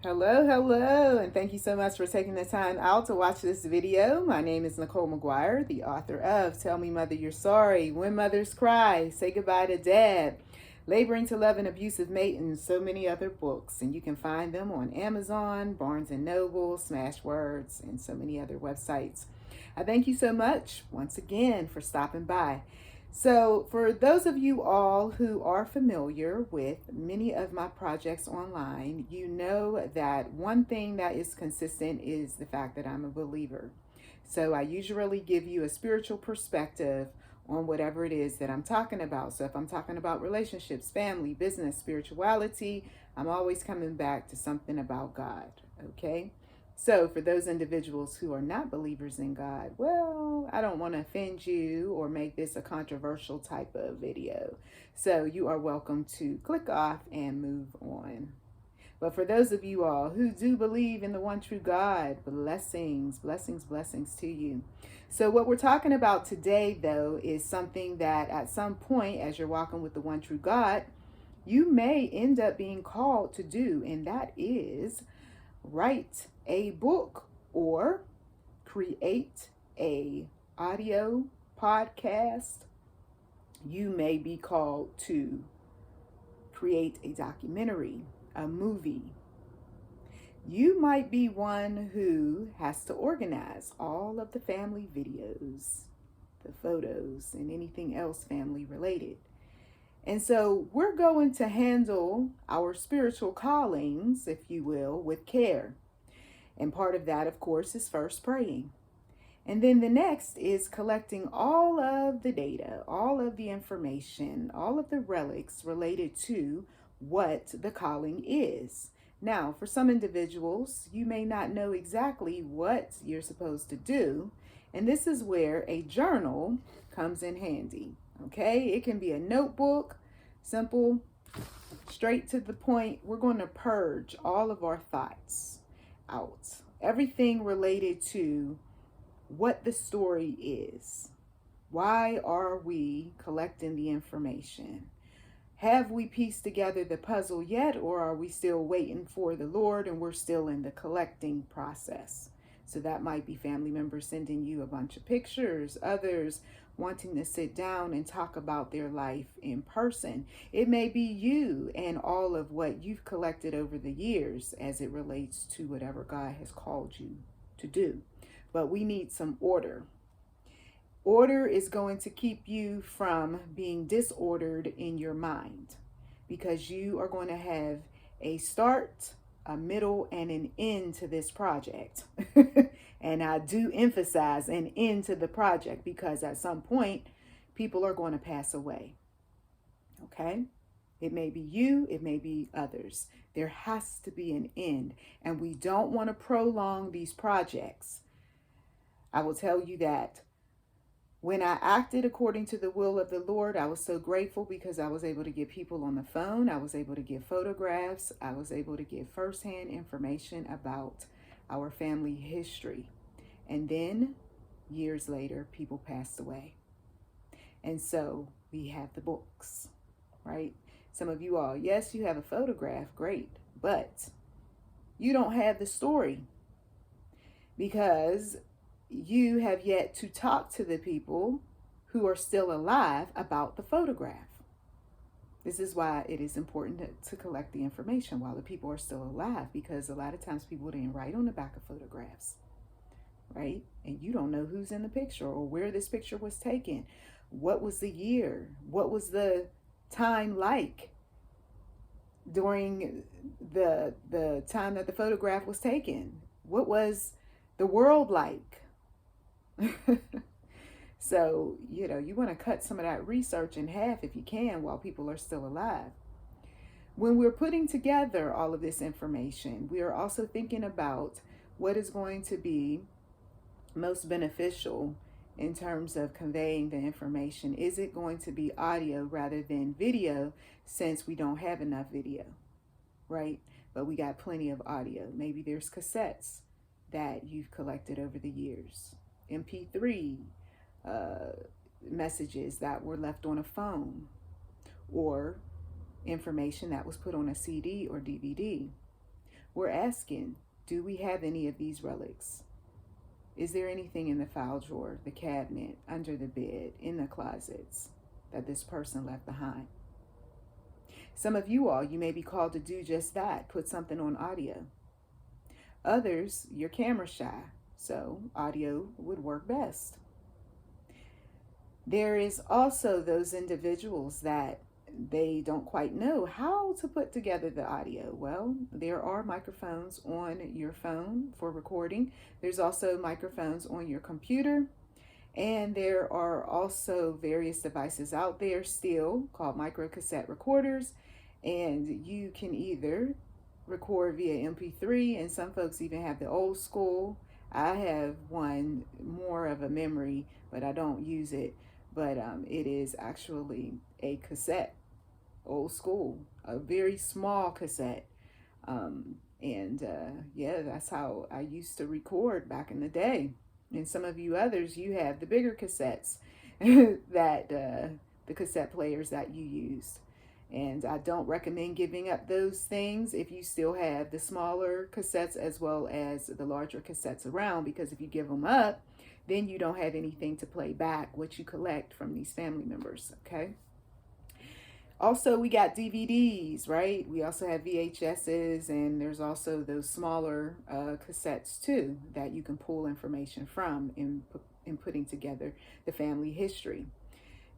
Hello, and thank you so much for taking the time out to watch this video. My name is Nicholl McGuire, the author of Tell Me Mother You're Sorry, When Mothers Cry, Say Goodbye to Dad, Laboring to Love an Abusive Mate, and so many other books. And you can find them on Amazon, Barnes & Noble, Smashwords, and so many other websites. I thank you so much once again for stopping by. So, for those of you all who are familiar with many of my projects online, you know that one thing that is consistent is the fact that I'm a believer. So, I usually give you a spiritual perspective on whatever it is that I'm talking about. So, if I'm talking about relationships, family, business, spirituality, I'm always coming back to something about God, okay? So, for those individuals who are not believers in God, well, I don't want to offend you or make this a controversial type of video. So, you are welcome to click off and move on. But for those of you all who do believe in the one true God, blessings, blessings, blessings to you. So, what we're talking about today, though, is something that at some point, as you're walking with the one true God, you may end up being called to do, and that is write a book or create a audio podcast. You may be called to create a documentary, a movie. You might be one who has to organize all of the family videos, the photos, and anything else family related. And so we're going to handle our spiritual callings, if you will, with care. And part of that, of course, is first praying. And then the next is collecting all of the data, all of the information, all of the relics related to what the calling is. Now, for some individuals, you may not know exactly what you're supposed to do. And this is where a journal comes in handy. Okay, it can be a notebook, simple, straight to the point. We're going to purge all of our thoughts out, everything related to what the story is. Why are we collecting the information? Have we pieced together the puzzle yet, or are we still waiting for the Lord and we're still in the collecting process? So that might be family members sending you a bunch of pictures, others wanting to sit down and talk about their life in person. It may be you and all of what you've collected over the years as it relates to whatever God has called you to do. But we need some order. Order is going to keep you from being disordered in your mind, because you are going to have a start, a middle, and an end to this project. And I do emphasize an end to the project, because at some point, people are going to pass away. Okay? It may be you, it may be others. There has to be an end, and we don't want to prolong these projects. I will tell you that when I acted according to the will of the Lord, I was so grateful, because I was able to get people on the phone. I was able to give photographs. I was able to give firsthand information about our family history. And then years later, people passed away. And so we have the books, right? Some of you all, yes, you have a photograph, great, but you don't have the story, because you have yet to talk to the people who are still alive about the photograph. This is why it is important to collect the information while the people are still alive, because a lot of times people didn't write on the back of photographs, right? And you don't know who's in the picture or where this picture was taken. What was the year? What was the time like during the time that the photograph was taken? What was the world like? So, you want to cut some of that research in half if you can while people are still alive. When we're putting together all of this information, we are also thinking about what is going to be most beneficial in terms of conveying the information. Is it going to be audio rather than video, since we don't have enough video, right? But we got plenty of audio. Maybe there's cassettes that you've collected over the years, MP3 messages that were left on a phone, or information that was put on a CD or DVD. we're asking, do we have any of these relics? Is there anything in the file drawer, the cabinet, under the bed, in the closets that this person left behind? Some of you all, you may be called to do just that, put something on audio. Others, you're camera shy, so audio would work best. There is also those individuals that they don't quite know how to put together the audio. Well, there are microphones on your phone for recording. There's also microphones on your computer. And there are also various devices out there still called micro cassette recorders. And you can either record via MP3, and some folks even have the old school. I have one, more of a memory, but I don't use it. But it is actually a cassette, old school, a very small cassette. Yeah, that's how I used to record back in the day. And some of you others, you have the bigger cassettes that the cassette players that you used. And I don't recommend giving up those things if you still have the smaller cassettes as well as the larger cassettes around, because if you give them up, then you don't have anything to play back what you collect from these family members, okay? Also, we got DVDs, right? We also have VHSs, and there's also those smaller cassettes too that you can pull information from in putting together the family history.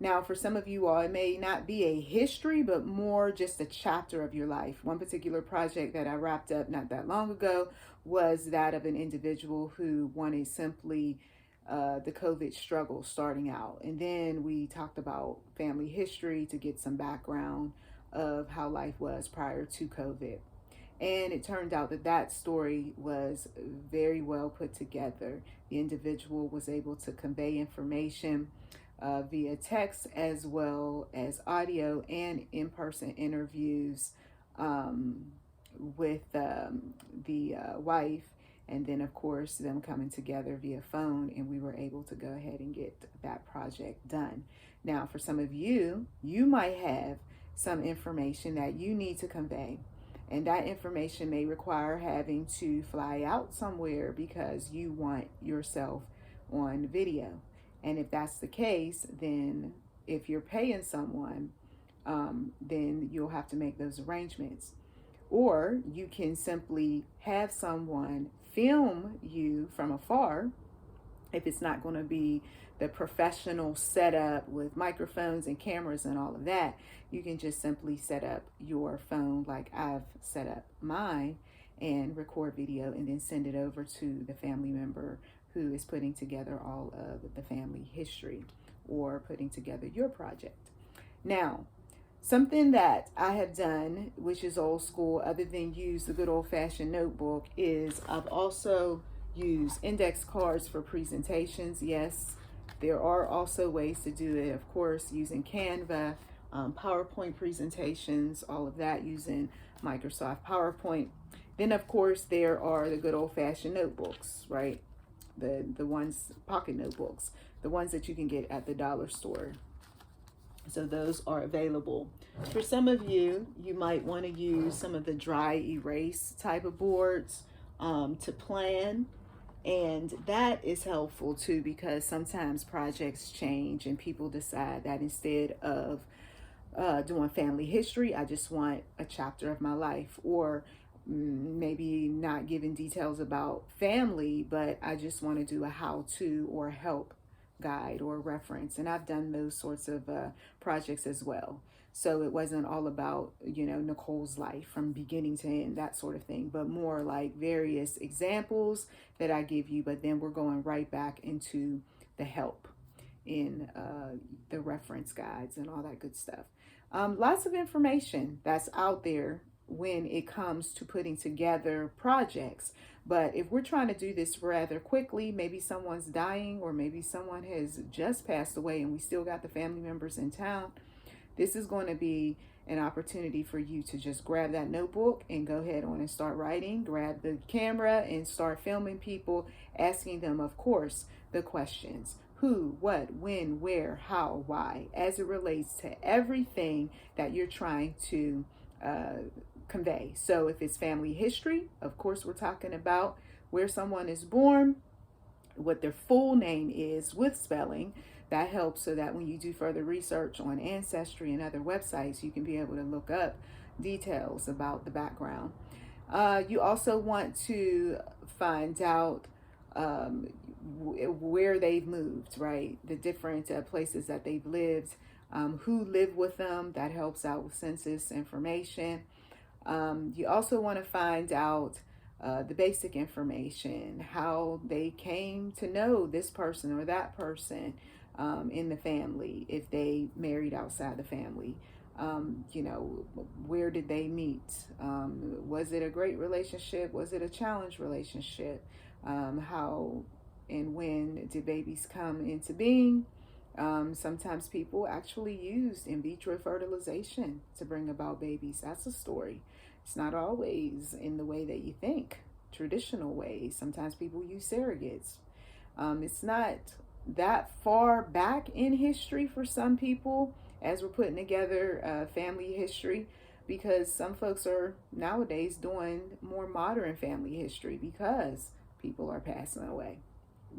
Now, for some of you all, it may not be a history, but more just a chapter of your life. One particular project that I wrapped up not that long ago was that of an individual who wanted simply the COVID struggle starting out. And then we talked about family history to get some background of how life was prior to COVID. And it turned out that that story was very well put together. The individual was able to convey information via text as well as audio and in-person interviews with the wife, and then of course them coming together via phone, and we were able to go ahead and get that project done. Now, for some of you, you might have some information that you need to convey, and that information may require having to fly out somewhere because you want yourself on video. And if that's the case, then if you're paying someone, then you'll have to make those arrangements. Or you can simply have someone film you from afar. If it's not going to be the professional setup with microphones and cameras and all of that, you can just simply set up your phone like I've set up mine and record video and then send it over to the family member who is putting together all of the family history or putting together your project. Now, something that I have done, which is old school, other than use the good old-fashioned notebook, is I've also used index cards for presentations. Yes, there are also ways to do it, of course, using Canva, PowerPoint presentations, all of that using Microsoft PowerPoint. Then, of course, there are the good old-fashioned notebooks, right? The ones, pocket notebooks, the ones that you can get at the dollar store. So those are available. For some of you, you might want to use some of the dry erase type of boards to plan. And that is helpful too, because sometimes projects change and people decide that instead of doing family history, I just want a chapter of my life, or maybe not giving details about family, but I just want to do a how-to or help guide or reference. And I've done those sorts of projects as well. So it wasn't all about, Nicholl's life from beginning to end, that sort of thing, but more like various examples that I give you, but then we're going right back into the help in the reference guides and all that good stuff. Lots of information that's out there when it comes to putting together projects. But if we're trying to do this rather quickly, maybe someone's dying or maybe someone has just passed away and we still got the family members in town, this is going to be an opportunity for you to just grab that notebook and go ahead on and start writing, grab the camera and start filming people, asking them, of course, the questions. Who, what, when, where, how, why, as it relates to everything that you're trying to convey. So if it's family history, of course, we're talking about where someone is born, what their full name is with spelling. That helps so that when you do further research on Ancestry and other websites, you can be able to look up details about the background. You also want to find out where they've moved, right? The different places that they've lived, who live with them. That helps out with census information. You also want to find out the basic information, how they came to know this person or that person in the family, if they married outside the family. Where did they meet? Was it a great relationship? Was it a challenged relationship? How and when did babies come into being? Sometimes people actually used in vitro fertilization to bring about babies. That's a story. It's not always in the way that you think, traditional ways. Sometimes people use surrogates. It's not that far back in history for some people as we're putting together family history, because some folks are nowadays doing more modern family history because people are passing away.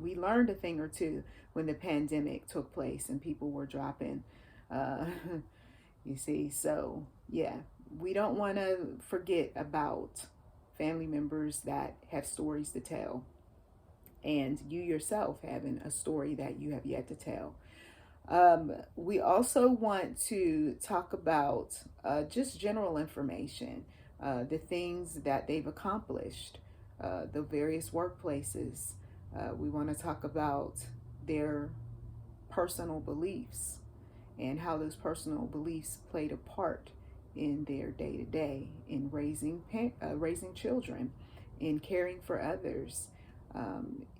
We learned a thing or two when the pandemic took place and people were dropping, you see. So yeah, we don't want to forget about family members that have stories to tell, and you yourself having a story that you have yet to tell. We also want to talk about just general information, the things that they've accomplished, the various workplaces. We want to talk about their personal beliefs and how those personal beliefs played a part in their day-to-day, in raising children, in caring for others,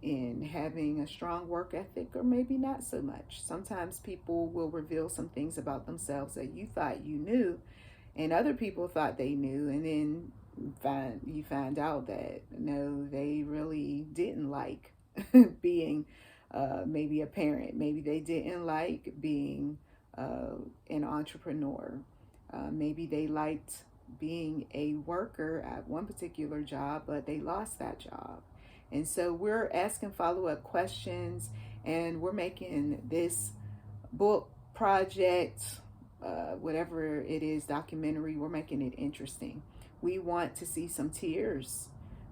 in having a strong work ethic, or maybe not so much. Sometimes people will reveal some things about themselves that you thought you knew and other people thought they knew, and then you find out that no, they really didn't like being maybe a parent. Maybe they didn't like being an entrepreneur. Maybe they liked being a worker at one particular job, but they lost that job. And so we're asking follow-up questions, and we're making this book project, whatever it is, documentary, we're making it interesting. We want to see some tears.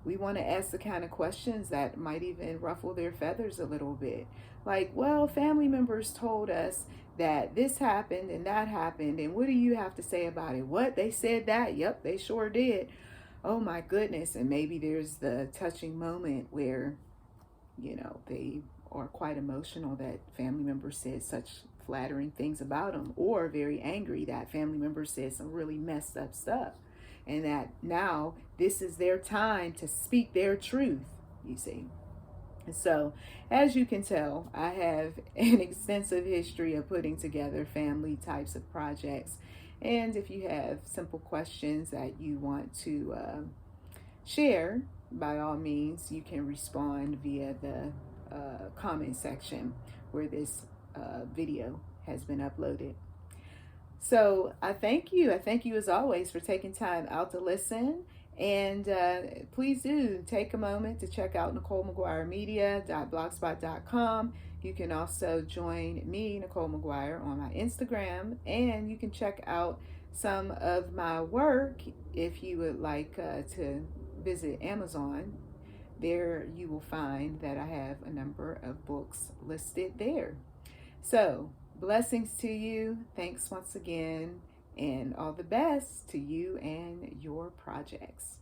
We want to ask the kind of questions that might even ruffle their feathers a little bit. Like, well, family members told us that this happened and that happened, and what do you have to say about it? What? They said that? Yep, they sure did. Oh my goodness. And maybe there's the touching moment where, they are quite emotional that family members said such flattering things about them, or very angry that family members said some really messed up stuff, and that now this is their time to speak their truth, you see. And so, as you can tell, I have an extensive history of putting together family types of projects. And if you have simple questions that you want to share, by all means, you can respond via the comment section where this video has been uploaded. So I thank you. I thank you as always for taking time out to listen. And please do take a moment to check out NichollMcGuireMedia.blogspot.com. You can also join me, Nicholl McGuire, on my Instagram, and you can check out some of my work if you would like to visit Amazon. There you will find that I have a number of books listed there. So blessings to you. Thanks once again, and all the best to you and your projects.